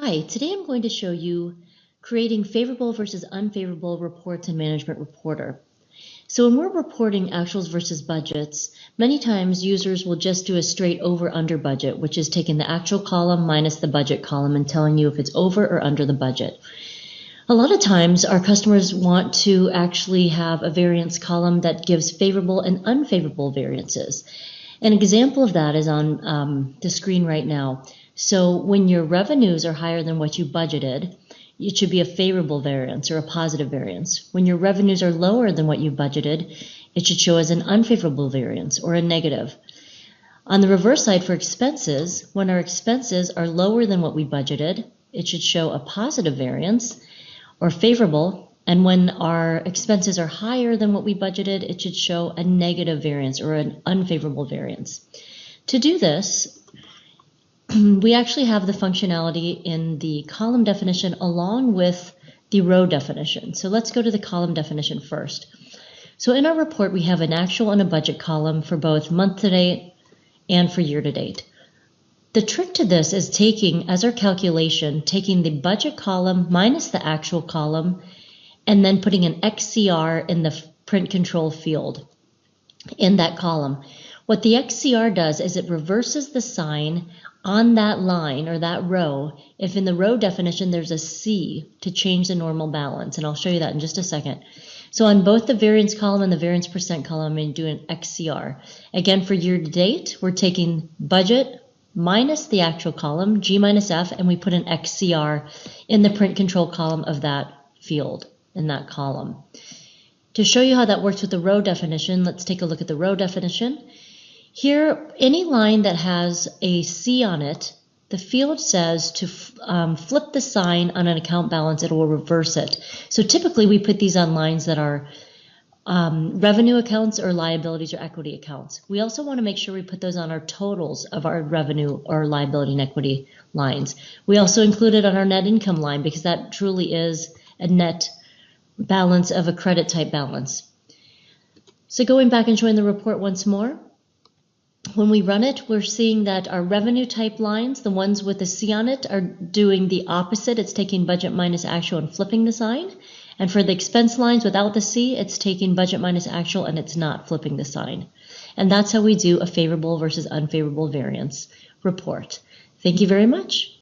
Hi, today I'm going to show you creating favorable versus unfavorable reports in Management Reporter. So when we're reporting actuals versus budgets, many times users will just do a straight over/under budget, which is taking the actual column minus the budget column and telling you if it's over or under the budget. A lot of times our customers want to actually have a variance column that gives favorable and unfavorable variances. An example of that is on the screen right now. So when your revenues are higher than what you budgeted, it should be a favorable variance or a positive variance. When your revenues are lower than what you budgeted, it should show as an unfavorable variance or a negative. On the reverse side for expenses, when our expenses are lower than what we budgeted, it should show a positive variance or favorable. And when our expenses are higher than what we budgeted, it should show a negative variance or an unfavorable variance. To do this, we actually have the functionality in the column definition along with the row definition. So let's go to the column definition first. So in our report, we have an actual and a budget column for both month to date and for year to date. The trick to this is taking, as our calculation, taking the budget column minus the actual column and then putting an XCR in the print control field in that column. What the XCR does is it reverses the sign on that line or that row if in the row definition there's a C to change the normal balance, and I'll show you that in just a second. So on both the variance column and the variance percent column, I'm going to do an XCR. Again, for year to date, we're taking budget minus the actual column, G minus F, and we put an XCR in the print control column of that field, in that column. To show you how that works with the row definition, let's take a look at the row definition. Here, any line that has a C on it, the field says to flip the sign on an account balance, it will reverse it. So typically we put these on lines that are revenue accounts or liabilities or equity accounts. We also want to make sure we put those on our totals of our revenue or liability and equity lines. We also include it on our net income line because that truly is a net balance of a credit type balance. So going back and showing the report once more, when we run it, we're seeing that our revenue type lines, the ones with the C on it, are doing the opposite. It's taking budget minus actual and flipping the sign. And for the expense lines without the C, it's taking budget minus actual and it's not flipping the sign. And that's how we do a favorable versus unfavorable variance report. Thank you very much.